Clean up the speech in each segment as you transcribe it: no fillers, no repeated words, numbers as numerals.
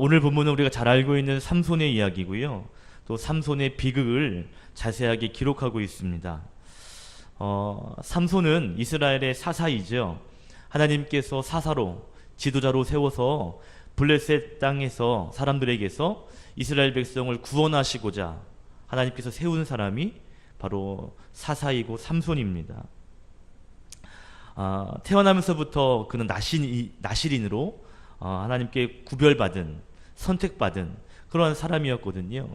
오늘 본문은 우리가 잘 알고 있는 삼손의 이야기고요. 또 삼손의 비극을 자세하게 기록하고 있습니다. 삼손은 이스라엘의 사사이죠. 하나님께서 사사로 지도자로 세워서 블레셋 땅에서 사람들에게서 이스라엘 백성을 구원하시고자 하나님께서 세운 사람이 바로 사사이고 삼손입니다. 태어나면서부터 그는 나실인으로 하나님께 구별받은 선택받은 그러한 사람이었거든요.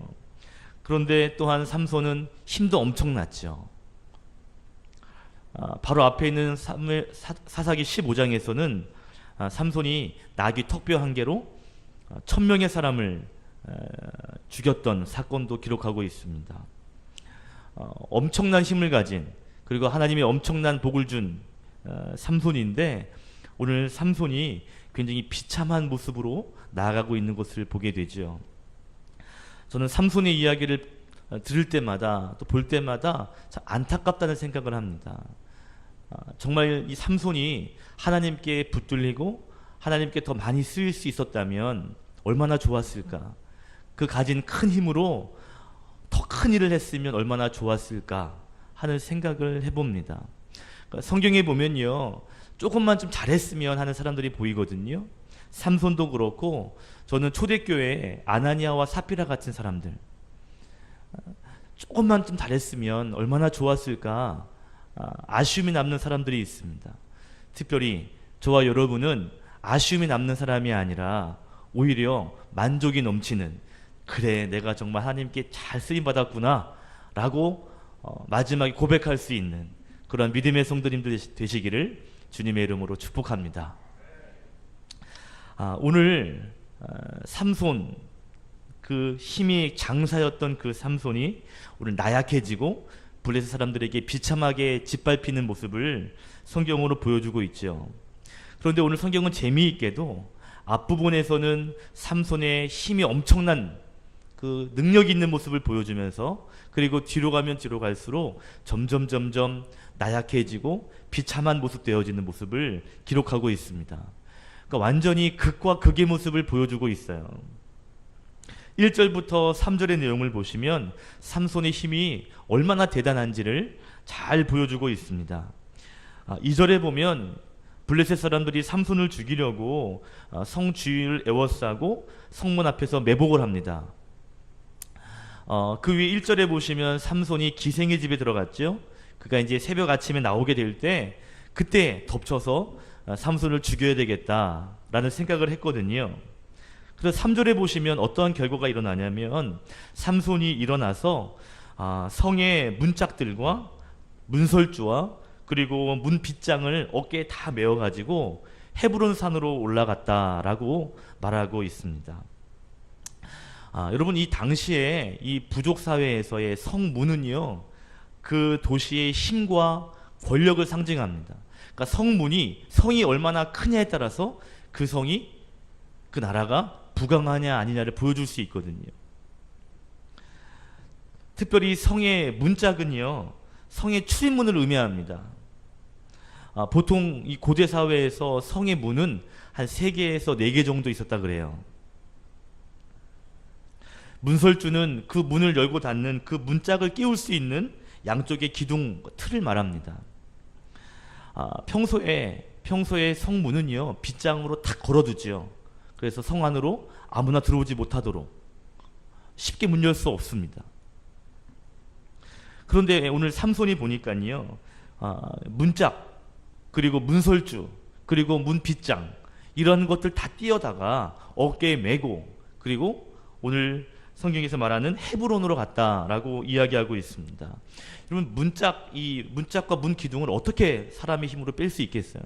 그런데 또한 삼손은 힘도 엄청났죠. 바로 앞에 있는 사사기 15장에서는 삼손이 나귀 턱뼈 한 개로 1000명의 사람을 죽였던 사건도 기록하고 있습니다. 엄청난 힘을 가진, 그리고 하나님의 엄청난 복을 준 삼손인데, 오늘 삼손이 굉장히 비참한 모습으로 나아가고 있는 것을 보게 되죠. 저는 삼손의 이야기를 들을 때마다 또 볼 때마다 참 안타깝다는 생각을 합니다. 정말 이 삼손이 하나님께 붙들리고 하나님께 더 많이 쓰일 수 있었다면 얼마나 좋았을까. 그 가진 큰 힘으로 더 큰 일을 했으면 얼마나 좋았을까 하는 생각을 해봅니다. 그러니까 성경에 보면요, 조금만 좀 잘했으면 하는 사람들이 보이거든요. 삼손도 그렇고, 저는 초대교회 아나니아와 사피라 같은 사람들, 조금만 좀 잘했으면 얼마나 좋았을까 아쉬움이 남는 사람들이 있습니다. 특별히 저와 여러분은 아쉬움이 남는 사람이 아니라 오히려 만족이 넘치는, 그래 내가 정말 하나님께 잘 쓰임받았구나 라고 마지막에 고백할 수 있는 그런 믿음의 성도님들 되시기를 주님의 이름으로 축복합니다. 오늘 삼손, 그 힘이 장사였던 그 삼손이 오늘 나약해지고 블레셋 사람들에게 비참하게 짓밟히는 모습을 성경으로 보여주고 있죠. 그런데 오늘 성경은 재미있게도 앞부분에서는 삼손의 힘이 엄청난 그 능력 있는 모습을 보여주면서, 그리고 뒤로 가면 뒤로 갈수록 점점 나약해지고 비참한 모습 되어지는 모습을 기록하고 있습니다. 그러니까 완전히 극과 극의 모습을 보여주고 있어요. 1절부터 3절의 내용을 보시면 삼손의 힘이 얼마나 대단한지를 잘 보여주고 있습니다. 2절에 보면 블레셋 사람들이 삼손을 죽이려고 성 주위를 에워싸고 성문 앞에서 매복을 합니다. 그 위에 1절에 보시면 삼손이 기생의 집에 들어갔죠. 그가 이제 새벽 아침에 나오게 될 때, 그때 덮쳐서 삼손을 죽여야 되겠다라는 생각을 했거든요. 그래서 3절에 보시면 어떠한 결과가 일어나냐면, 삼손이 일어나서 성의 문짝들과 문설주와 그리고 문 빗장을 어깨에 다 메어가지고 헤브론 산으로 올라갔다라고 말하고 있습니다. 여러분, 이 당시에 이 부족 사회에서의 성문은요, 그 도시의 힘과 권력을 상징합니다. 그러니까 성이 얼마나 크냐에 따라서 그 성이, 그 나라가 부강하냐 아니냐를 보여줄 수 있거든요. 특별히 성의 문짝은요, 성의 출입문을 의미합니다. 보통 이 고대 사회에서 성의 문은 한 3개에서 4개 정도 있었다 그래요. 문설주는 그 문을 열고 닫는 그 문짝을 끼울 수 있는 양쪽의 기둥, 틀을 말합니다. 평소에 성문은요, 빗장으로 탁 걸어두죠. 그래서 성 안으로 아무나 들어오지 못하도록 쉽게 문 열 수 없습니다. 그런데 오늘 삼손이 보니까요, 문짝, 그리고 문설주, 그리고 문빗장, 이런 것들 다 띄어다가 어깨에 메고, 그리고 오늘 성경에서 말하는 헤브론으로 갔다라고 이야기하고 있습니다. 여러분, 이 문짝과 문 기둥을 어떻게 사람의 힘으로 뺄 수 있겠어요?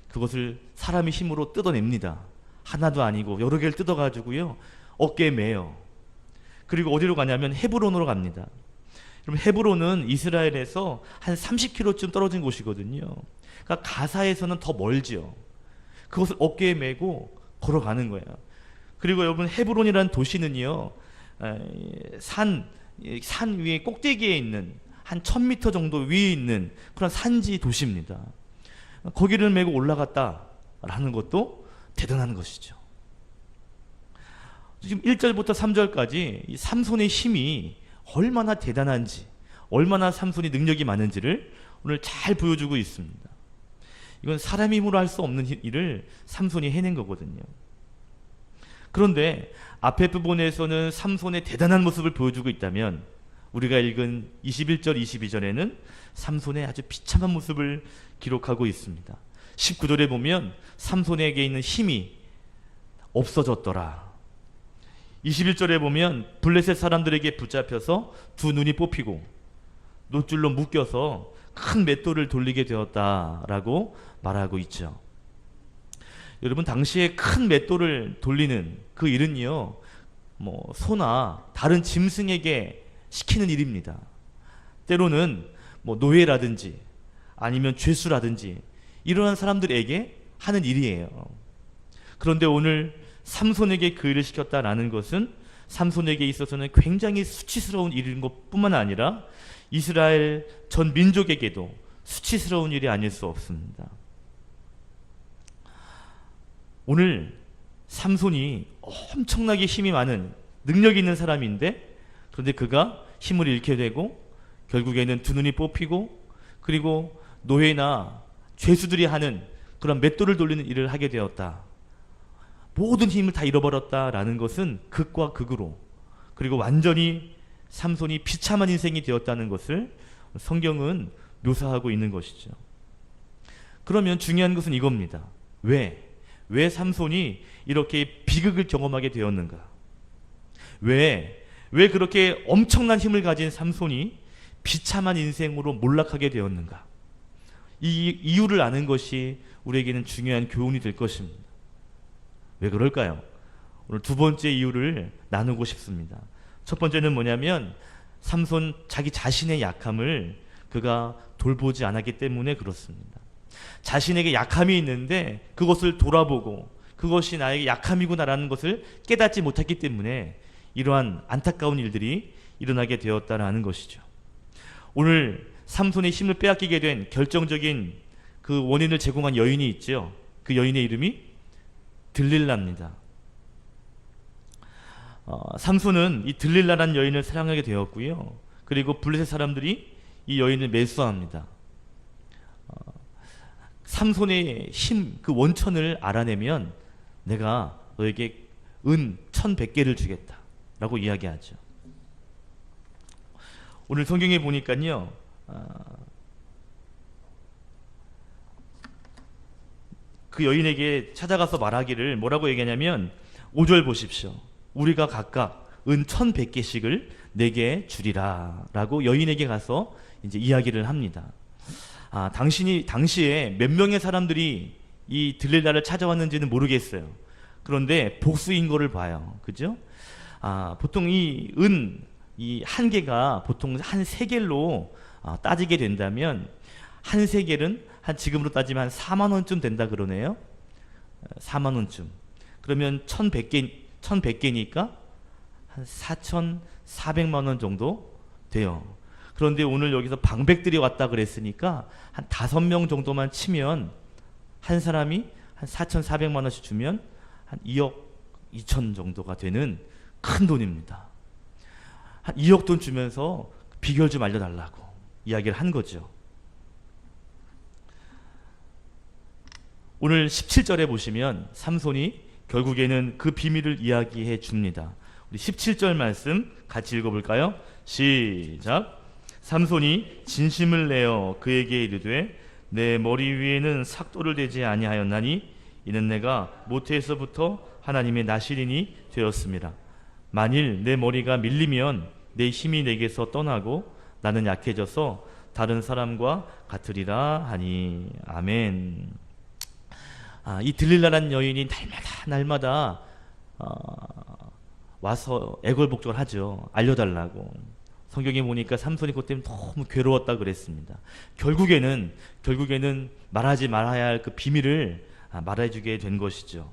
그것을 사람의 힘으로 뜯어냅니다. 하나도 아니고 여러 개를 뜯어가지고요, 어깨에 매요. 그리고 어디로 가냐면 헤브론으로 갑니다. 그럼 헤브론은 이스라엘에서 한 30km쯤 떨어진 곳이거든요. 그러니까 가사에서는 더 멀죠. 그것을 어깨에 메고 걸어가는 거예요. 그리고 여러분, 헤브론이라는 도시는요, 산 위에 꼭대기에 있는 한 1000m 정도 위에 있는 그런 산지 도시입니다. 거기를 메고 올라갔다라는 것도 대단한 것이죠. 지금 1절부터 3절까지 이 삼손의 힘이 얼마나 대단한지, 얼마나 삼손이 능력이 많은지를 오늘 잘 보여주고 있습니다. 이건 사람의 힘으로 할 수 없는 일을 삼손이 해낸 거거든요. 그런데 앞에 부분에서는 삼손의 대단한 모습을 보여주고 있다면 우리가 읽은 21절, 22절에는 삼손의 아주 비참한 모습을 기록하고 있습니다. 19절에 보면 삼손에게 있는 힘이 없어졌더라. 21절에 보면 블레셋 사람들에게 붙잡혀서 두 눈이 뽑히고 노줄로 묶여서 큰 맷돌을 돌리게 되었다라고 말하고 있죠. 여러분, 당시에 큰 맷돌을 돌리는 그 일은요, 소나 다른 짐승에게 시키는 일입니다. 때로는 노예라든지 아니면 죄수라든지 이러한 사람들에게 하는 일이에요. 그런데 오늘 삼손에게 그 일을 시켰다라는 것은 삼손에게 있어서는 굉장히 수치스러운 일인 것뿐만 아니라 이스라엘 전 민족에게도 수치스러운 일이 아닐 수 없습니다. 오늘 삼손이 엄청나게 힘이 많은 능력이 있는 사람인데, 그런데 그가 힘을 잃게 되고 결국에는 두 눈이 뽑히고 그리고 노예나 죄수들이 하는 그런 맷돌을 돌리는 일을 하게 되었다. 모든 힘을 다 잃어버렸다라는 것은 극과 극으로, 그리고 완전히 삼손이 비참한 인생이 되었다는 것을 성경은 묘사하고 있는 것이죠. 그러면 중요한 것은 이겁니다. 왜 삼손이 이렇게 비극을 경험하게 되었는가? 왜 그렇게 엄청난 힘을 가진 삼손이 비참한 인생으로 몰락하게 되었는가? 이 이유를 아는 것이 우리에게는 중요한 교훈이 될 것입니다. 왜 그럴까요? 오늘 두 번째 이유를 나누고 싶습니다. 첫 번째는 뭐냐면 삼손 자기 자신의 약함을 그가 돌보지 않았기 때문에 그렇습니다. 자신에게 약함이 있는데 그것을 돌아보고 그것이 나에게 약함이구나라는 것을 깨닫지 못했기 때문에 이러한 안타까운 일들이 일어나게 되었다라는 것이죠. 오늘 삼손의 힘을 빼앗기게 된 결정적인 그 원인을 제공한 여인이 있죠. 그 여인의 이름이 들릴라입니다. 삼손은 이 들릴라라는 여인을 사랑하게 되었고요. 그리고 블레셋 사람들이 이 여인을 매수합니다. 삼손의 힘, 그 원천을 알아내면 내가 너에게 은 1,100개를 주겠다 라고 이야기하죠. 오늘 성경에 보니까요, 그 여인에게 찾아가서 말하기를 뭐라고 얘기하냐면 5절 보십시오. 우리가 각각 은 1,100개씩을 내게 주리라 라고 여인에게 가서 이제 이야기를 합니다. 당시에 몇 명의 사람들이 이 들릴라를 찾아왔는지는 모르겠어요. 그런데 복수인 거를 봐요. 그죠? 보통 이 한 개가 보통 한 세겔로 따지게 된다면 한 세겔은 한 지금으로 따지면 한 4만 원쯤 된다 그러네요. 4만 원쯤. 그러면 1,100개니까 한 4,400만 원 정도 돼요. 그런데 오늘 여기서 방백들이 왔다 그랬으니까 한 5명 정도만 치면 한 사람이 한 4,400만 원씩 주면 한 2억 2천 정도가 되는 큰 돈입니다. 한 2억 돈 주면서 비결 좀 알려달라고 이야기를 한 거죠. 오늘 17절에 보시면 삼손이 결국에는 그 비밀을 이야기해 줍니다. 우리 17절 말씀 같이 읽어볼까요? 시작. 삼손이 진심을 내어 그에게 이르되 내 머리 위에는 삭도를 대지 아니하였나니 이는 내가 모태에서부터 하나님의 나실인이 되었습니다. 만일 내 머리가 밀리면 내 힘이 내게서 떠나고 나는 약해져서 다른 사람과 같으리라 하니. 아멘. 이 들릴라라는 여인이 날마다 와서 애걸복적을 하죠. 알려달라고. 성경에 보니까 삼손이 그것 때문에 너무 괴로웠다 그랬습니다. 결국에는 말하지 말아야 할 그 비밀을 말해주게 된 것이죠.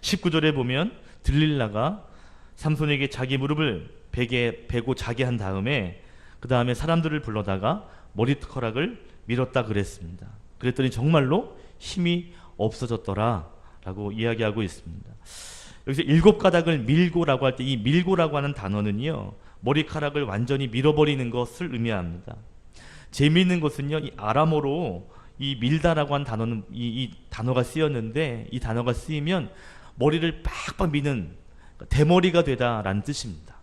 19절에 보면 들릴라가 삼손에게 자기 무릎을 베게 베고 자게 한 다음에 그 다음에 사람들을 불러다가 머리카락을 밀었다 그랬습니다. 그랬더니 정말로 힘이 없어졌더라 라고 이야기하고 있습니다. 여기서 7가닥을 밀고라고 할 때 이 밀고라고 하는 단어는요, 머리카락을 완전히 밀어버리는 것을 의미합니다. 재미있는 것은요, 이 아람어로 이 밀다라고 하는 단어는 이 단어가 쓰였는데, 이 단어가 쓰이면 머리를 빡빡 미는 대머리가 되다라는 뜻입니다.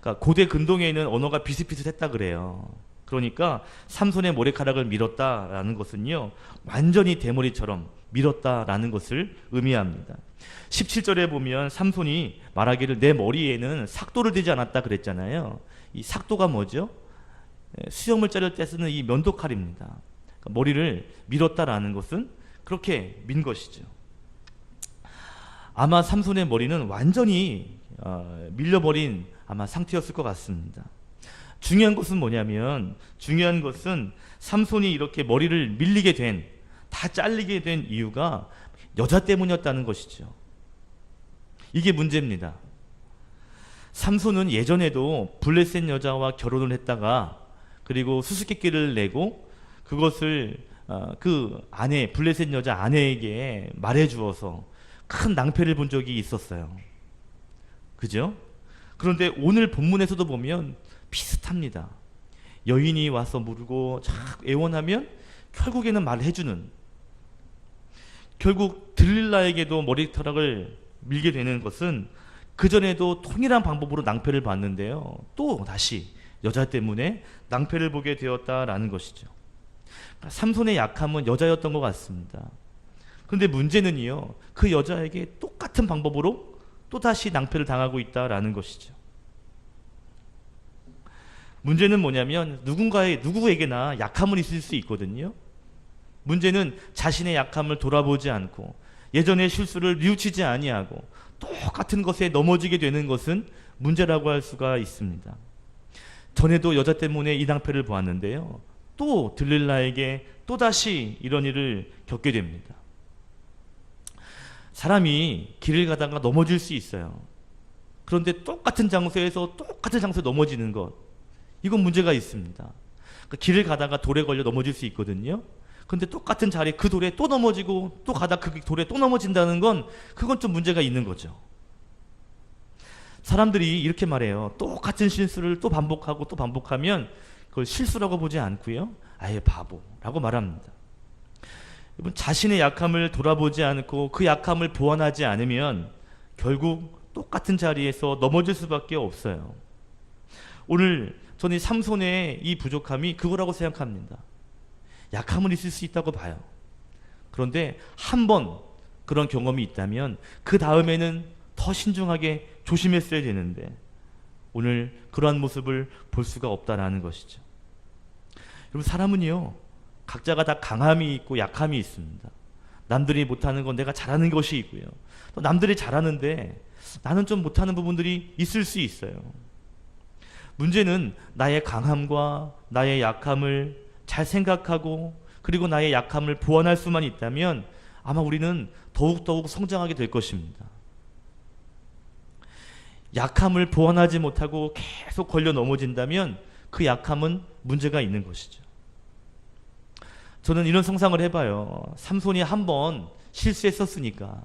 그러니까 고대 근동에는 언어가 비슷비슷했다 그래요. 그러니까 삼손의 머리카락을 밀었다라는 것은요, 완전히 대머리처럼 밀었다라는 것을 의미합니다. 17절에 보면 삼손이 말하기를 내 머리에는 삭도를 대지 않았다 그랬잖아요. 이 삭도가 뭐죠? 수염을 자를 때 쓰는 이 면도칼입니다. 그러니까 머리를 밀었다라는 것은 그렇게 민 것이죠. 아마 삼손의 머리는 완전히 밀려버린 아마 상태였을 것 같습니다. 중요한 것은 뭐냐면, 중요한 것은 삼손이 이렇게 머리를 밀리게 된, 다 잘리게 된 이유가 여자 때문이었다는 것이죠. 이게 문제입니다. 삼손은 예전에도 블레셋 여자와 결혼을 했다가 그리고 수수께끼를 내고 그것을 그 아내, 블레셋 여자 아내에게 말해주어서 큰 낭패를 본 적이 있었어요. 그죠? 그런데 오늘 본문에서도 보면 비슷합니다. 여인이 와서 물고 쫙 애원하면 결국에는 말해주는, 결국 들릴라에게도 머리카락을 밀게 되는 것은 그전에도 통일한 방법으로 낭패를 봤는데요, 또 다시 여자 때문에 낭패를 보게 되었다라는 것이죠. 삼손의 약함은 여자였던 것 같습니다. 그런데 문제는요, 그 여자에게 똑같은 방법으로 또다시 낭패를 당하고 있다라는 것이죠. 문제는 뭐냐면 누구에게나 약함은 있을 수 있거든요. 문제는 자신의 약함을 돌아보지 않고 예전의 실수를 뉘우치지 아니하고 똑같은 것에 넘어지게 되는 것은 문제라고 할 수가 있습니다. 전에도 여자 때문에 이 낭패를 보았는데요, 또 들릴라에게 또다시 이런 일을 겪게 됩니다. 사람이 길을 가다가 넘어질 수 있어요. 그런데 똑같은 장소에서 똑같은 장소에 넘어지는 것, 이건 문제가 있습니다. 그러니까 길을 가다가 돌에 걸려 넘어질 수 있거든요. 그런데 똑같은 자리에 그 돌에 또 넘어지고 또 가다 그 돌에 또 넘어진다는 건, 그건 좀 문제가 있는 거죠. 사람들이 이렇게 말해요. 똑같은 실수를 또 반복하고 또 반복하면 그걸 실수라고 보지 않고요, 아예 바보라고 말합니다. 여러분, 자신의 약함을 돌아보지 않고 그 약함을 보완하지 않으면 결국 똑같은 자리에서 넘어질 수밖에 없어요. 오늘 저는 이 삼손의 이 부족함이 그거라고 생각합니다. 약함은 있을 수 있다고 봐요. 그런데 한 번 그런 경험이 있다면 그 다음에는 더 신중하게 조심했어야 되는데 오늘 그러한 모습을 볼 수가 없다라는 것이죠. 여러분, 사람은요, 각자가 다 강함이 있고 약함이 있습니다. 남들이 못하는 건 내가 잘하는 것이 있고요, 또 남들이 잘하는데 나는 좀 못하는 부분들이 있을 수 있어요. 문제는 나의 강함과 나의 약함을 잘 생각하고 그리고 나의 약함을 보완할 수만 있다면 아마 우리는 더욱더욱 성장하게 될 것입니다. 약함을 보완하지 못하고 계속 걸려 넘어진다면 그 약함은 문제가 있는 것이죠. 저는 이런 상상을 해봐요. 삼손이 한 번 실수했었으니까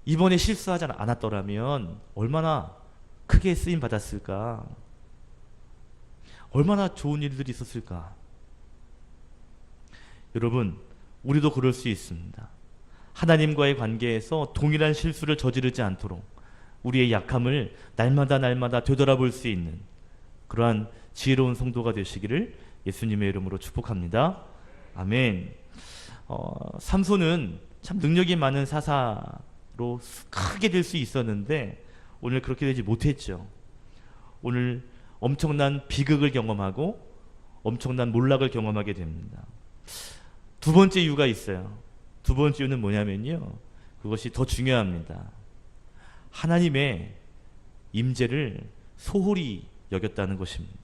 이번에 실수하지 않았더라면 얼마나 크게 쓰임 받았을까, 얼마나 좋은 일들이 있었을까. 여러분, 우리도 그럴 수 있습니다. 하나님과의 관계에서 동일한 실수를 저지르지 않도록 우리의 약함을 날마다 되돌아볼 수 있는 그러한 지혜로운 성도가 되시기를 예수님의 이름으로 축복합니다. 아멘. 삼손은 참 능력이 많은 사사로 크게 될 수 있었는데 오늘 그렇게 되지 못했죠. 오늘 엄청난 비극을 경험하고 엄청난 몰락을 경험하게 됩니다. 두 번째 이유가 있어요. 두 번째 이유는 뭐냐면요, 그것이 더 중요합니다. 하나님의 임재를 소홀히 여겼다는 것입니다.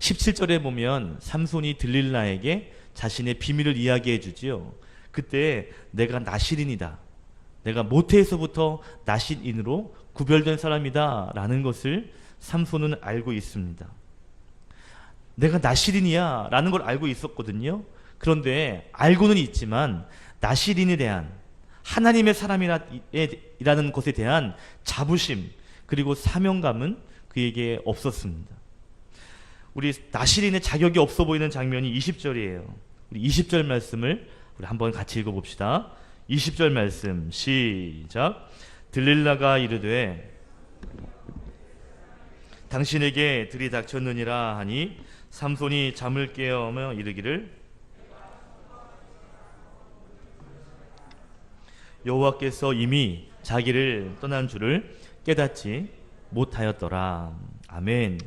17절에 보면 삼손이 들릴라에게 자신의 비밀을 이야기해 주지요. 그때 내가 나실인이다, 내가 모태에서부터 나실인으로 구별된 사람이다 라는 것을 삼손은 알고 있습니다. 내가 나실인이야 라는 걸 알고 있었거든요. 그런데 알고는 있지만 나실인에 대한, 하나님의 사람이라는 것에 대한 자부심 그리고 사명감은 그에게 없었습니다. 우리 나실인의 자격이 없어 보이는 장면이 20절이에요. 우리 20절 말씀을 우리 한번 같이 읽어봅시다. 20절 말씀 시작. 들릴라가 이르되 당신에게 들이 닥쳤느니라 하니 삼손이 잠을 깨어며 이르기를 여호와께서 이미 자기를 떠난 줄을 깨닫지 못하였더라. 아멘.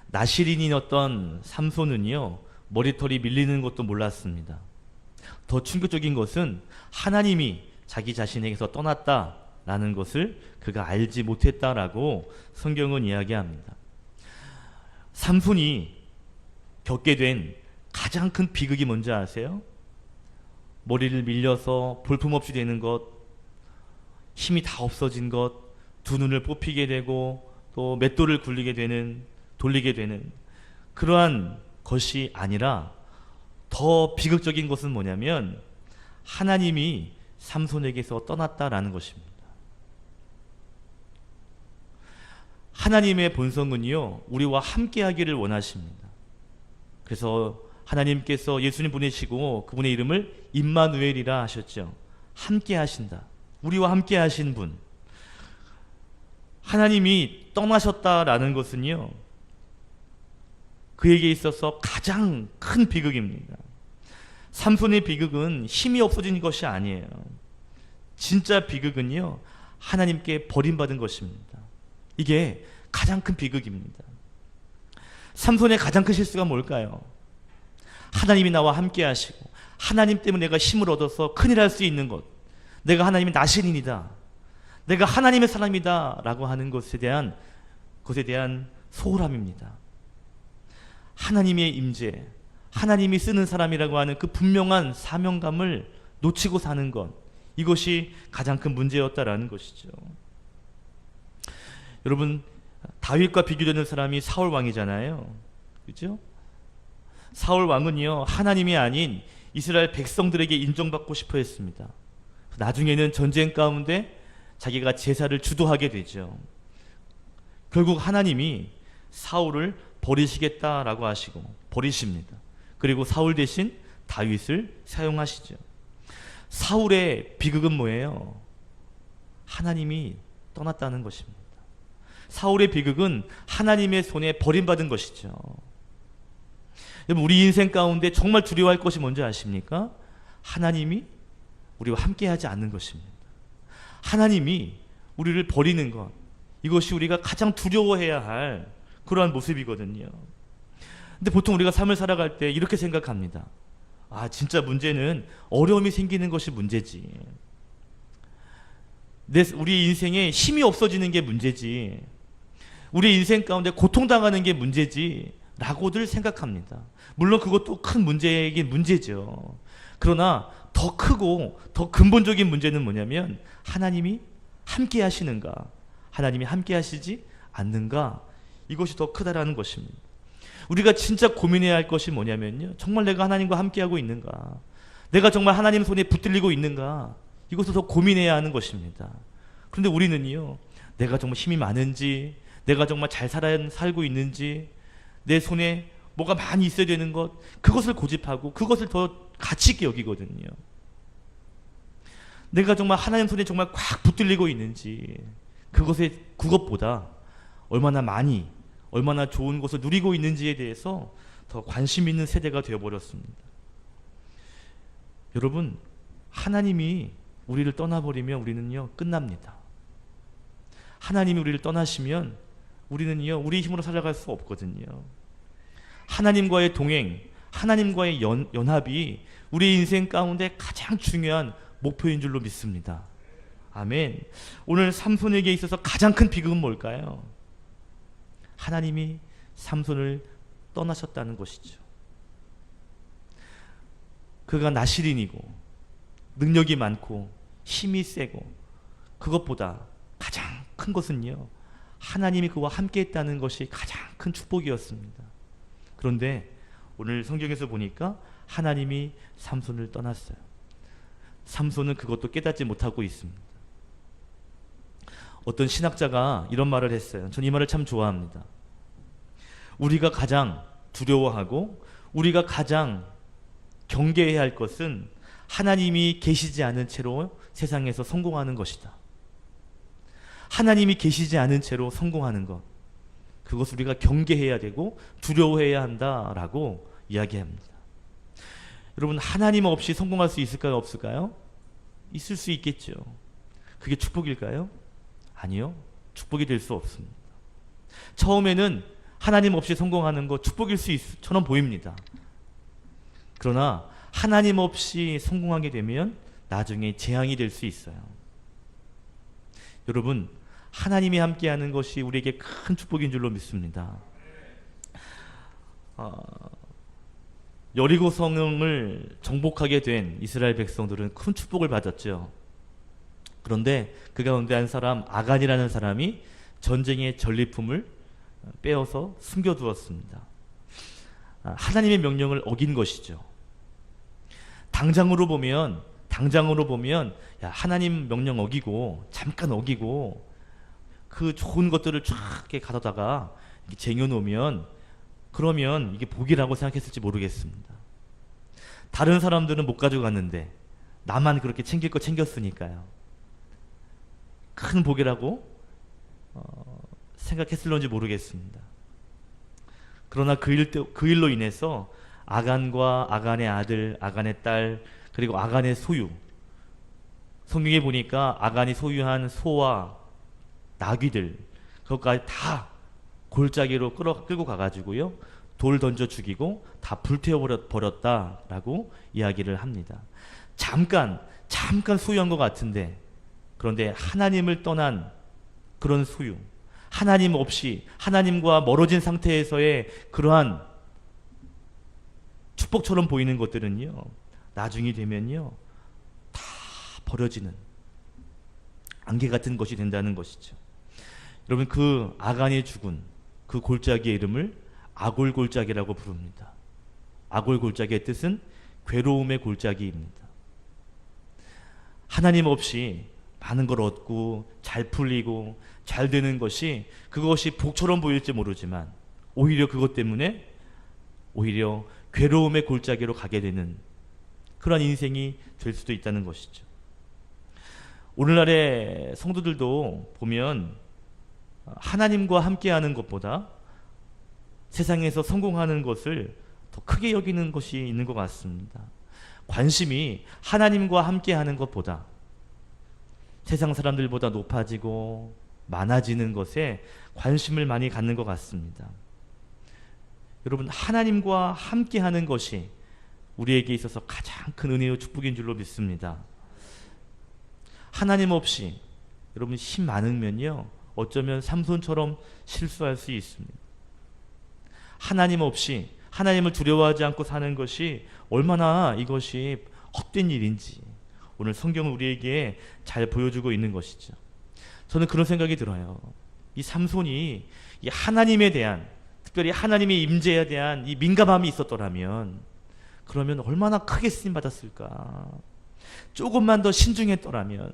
나실인이었던 삼손은요, 머리털이 밀리는 것도 몰랐습니다. 더 충격적인 것은 하나님이 자기 자신에게서 떠났다라는 것을 그가 알지 못했다라고 성경은 이야기합니다. 삼손이 겪게 된 가장 큰 비극이 뭔지 아세요? 머리를 밀려서 볼품없이 되는 것, 힘이 다 없어진 것, 두 눈을 뽑히게 되고 또 맷돌을 돌리게 되는 그러한 것이 아니라 더 비극적인 것은 뭐냐면 하나님이 삼손에게서 떠났다라는 것입니다. 하나님의 본성은요, 우리와 함께하기를 원하십니다. 그래서 하나님께서 예수님 보내시고 그분의 이름을 임마누엘이라 하셨죠. 함께 하신다. 우리와 함께 하신 분. 하나님이 떠나셨다라는 것은요, 그에게 있어서 가장 큰 비극입니다. 삼손의 비극은 힘이 없어진 것이 아니에요. 진짜 비극은요, 하나님께 버림받은 것입니다. 이게 가장 큰 비극입니다. 삼손의 가장 큰 실수가 뭘까요? 하나님이 나와 함께 하시고 하나님 때문에 내가 힘을 얻어서 큰일 할 수 있는 것, 내가 하나님의 나신인이다, 내가 하나님의 사람이다 라고 하는 것에 대한 소홀함입니다. 하나님의 임재, 하나님이 쓰는 사람이라고 하는 그 분명한 사명감을 놓치고 사는 것, 이것이 가장 큰 문제였다라는 것이죠. 여러분, 다윗과 비교되는 사람이 사울 왕이잖아요. 그렇죠? 사울 왕은요, 하나님이 아닌 이스라엘 백성들에게 인정받고 싶어 했습니다. 나중에는 전쟁 가운데 자기가 제사를 주도하게 되죠. 결국 하나님이 사울을 버리시겠다라고 하시고 버리십니다. 그리고 사울 대신 다윗을 사용하시죠. 사울의 비극은 뭐예요? 하나님이 떠났다는 것입니다. 사울의 비극은 하나님의 손에 버림받은 것이죠. 여러분, 우리 인생 가운데 정말 두려워할 것이 뭔지 아십니까? 하나님이 우리와 함께하지 않는 것입니다. 하나님이 우리를 버리는 것, 이것이 우리가 가장 두려워해야 할 그러한 모습이거든요. 근데 보통 우리가 삶을 살아갈 때 이렇게 생각합니다. 아, 진짜 문제는 어려움이 생기는 것이 문제지, 우리 인생에 힘이 없어지는 게 문제지, 우리 인생 가운데 고통당하는 게 문제지 라고들 생각합니다. 물론 그것도 큰 문제이긴 문제죠. 그러나 더 크고 더 근본적인 문제는 뭐냐면 하나님이 함께 하시는가, 하나님이 함께 하시지 않는가, 이것이 더 크다라는 것입니다. 우리가 진짜 고민해야 할 것이 뭐냐면요, 정말 내가 하나님과 함께하고 있는가, 내가 정말 하나님 손에 붙들리고 있는가, 이것을 더 고민해야 하는 것입니다. 그런데 우리는요, 내가 정말 힘이 많은지, 내가 정말 잘 살고 있는지, 내 손에 뭐가 많이 있어야 되는 것, 그것을 고집하고 그것을 더 가치 있게 여기거든요. 내가 정말 하나님 손에 정말 꽉 붙들리고 있는지, 그것보다 얼마나 좋은 것을 누리고 있는지에 대해서 더 관심 있는 세대가 되어버렸습니다. 여러분, 하나님이 우리를 떠나버리면 우리는요, 끝납니다. 하나님이 우리를 떠나시면 우리는요, 우리 힘으로 살아갈 수 없거든요. 하나님과의 동행, 하나님과의 연합이 우리 인생 가운데 가장 중요한 목표인 줄로 믿습니다. 아멘. 오늘 삼손에게 있어서 가장 큰 비극은 뭘까요? 하나님이 삼손을 떠나셨다는 것이죠. 그가 나실인이고 능력이 많고 힘이 세고, 그것보다 가장 큰 것은요, 하나님이 그와 함께 했다는 것이 가장 큰 축복이었습니다. 그런데 오늘 성경에서 보니까 하나님이 삼손을 떠났어요. 삼손은 그것도 깨닫지 못하고 있습니다. 어떤 신학자가 이런 말을 했어요. 전 이 말을 참 좋아합니다. 우리가 가장 두려워하고 우리가 가장 경계해야 할 것은 하나님이 계시지 않은 채로 세상에서 성공하는 것이다. 하나님이 계시지 않은 채로 성공하는 것, 그것을 우리가 경계해야 되고 두려워해야 한다라고 이야기합니다. 여러분, 하나님 없이 성공할 수 있을까요? 없을까요? 있을 수 있겠죠. 그게 축복일까요? 아니요. 축복이 될 수 없습니다. 처음에는 하나님 없이 성공하는 거 축복일 수처럼 보입니다. 그러나 하나님 없이 성공하게 되면 나중에 재앙이 될 수 있어요. 여러분, 하나님이 함께하는 것이 우리에게 큰 축복인 줄로 믿습니다. 여리고 성을 정복하게 된 이스라엘 백성들은 큰 축복을 받았죠. 그런데 그 가운데 한 사람, 아간이라는 사람이 전쟁의 전리품을 빼어서 숨겨두었습니다. 하나님의 명령을 어긴 것이죠. 당장으로 보면 야, 하나님 명령 어기고 잠깐 어기고 그 좋은 것들을 쫙 이렇게 가져다가 쟁여놓으면 그러면 이게 복이라고 생각했을지 모르겠습니다. 다른 사람들은 못 가져갔는데 나만 그렇게 챙길 거 챙겼으니까요. 큰 복이라고 생각했을런지 모르겠습니다. 그러나 그 일로 인해서 아간과 아간의 아들, 아간의 딸, 그리고 아간의 소유, 성경에 보니까 아간이 소유한 소와 나귀들, 그것까지 다 골짜기로 끌고 가가지고요, 돌 던져 죽이고 다 불태워 버렸다라고 이야기를 합니다. 잠깐 소유한 것 같은데, 그런데 하나님을 떠난 그런 소유, 하나님 없이 하나님과 멀어진 상태에서의 그러한 축복처럼 보이는 것들은요, 나중이 되면요 다 버려지는 안개 같은 것이 된다는 것이죠. 여러분, 그 아간이 죽은 그 골짜기의 이름을 아골 골짜기라고 부릅니다. 아골 골짜기의 뜻은 괴로움의 골짜기입니다. 하나님 없이 많은 걸 얻고 잘 풀리고 잘 되는 것이, 그것이 복처럼 보일지 모르지만 오히려 그것 때문에 오히려 괴로움의 골짜기로 가게 되는 그런 인생이 될 수도 있다는 것이죠. 오늘날의 성도들도 보면 하나님과 함께하는 것보다 세상에서 성공하는 것을 더 크게 여기는 것이 있는 것 같습니다. 관심이 하나님과 함께하는 것보다 세상 사람들보다 높아지고 많아지는 것에 관심을 많이 갖는 것 같습니다. 여러분, 하나님과 함께하는 것이 우리에게 있어서 가장 큰 은혜와 축복인 줄로 믿습니다. 하나님 없이 여러분 힘 많으면요, 어쩌면 삼손처럼 실수할 수 있습니다. 하나님 없이, 하나님을 두려워하지 않고 사는 것이 얼마나 이것이 헛된 일인지 오늘 성경은 우리에게 잘 보여주고 있는 것이죠. 저는 그런 생각이 들어요. 이 삼손이 이 하나님에 대한, 특별히 하나님의 임재에 대한 이 민감함이 있었더라면, 그러면 얼마나 크게 쓰임 받았을까. 조금만 더 신중했더라면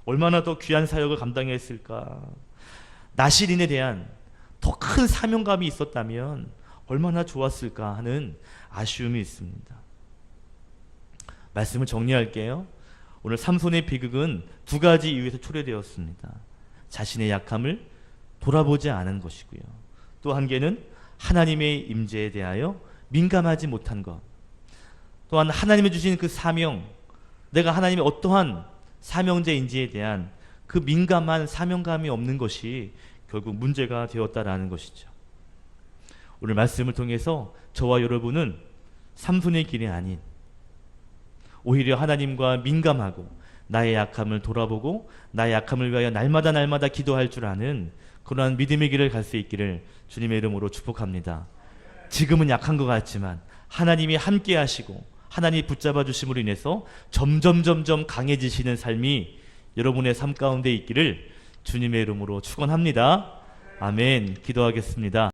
얼마나 더 귀한 사역을 감당했을까. 나실인에 대한 더 큰 사명감이 있었다면 얼마나 좋았을까 하는 아쉬움이 있습니다. 말씀을 정리할게요. 오늘 삼손의 비극은 두 가지 이유에서 초래되었습니다. 자신의 약함을 돌아보지 않은 것이고요, 또 한 개는 하나님의 임재에 대하여 민감하지 못한 것, 또한 하나님이 주신 그 사명, 내가 하나님의 어떠한 사명자인지에 대한 그 민감한 사명감이 없는 것이 결국 문제가 되었다라는 것이죠. 오늘 말씀을 통해서 저와 여러분은 삼손의 길이 아닌 오히려 하나님과 민감하고 나의 약함을 돌아보고 나의 약함을 위하여 날마다 기도할 줄 아는 그러한 믿음의 길을 갈 수 있기를 주님의 이름으로 축복합니다. 지금은 약한 것 같지만 하나님이 함께 하시고 하나님이 붙잡아 주심으로 인해서 점점 강해지시는 삶이 여러분의 삶 가운데 있기를 주님의 이름으로 축원합니다. 아멘. 기도하겠습니다.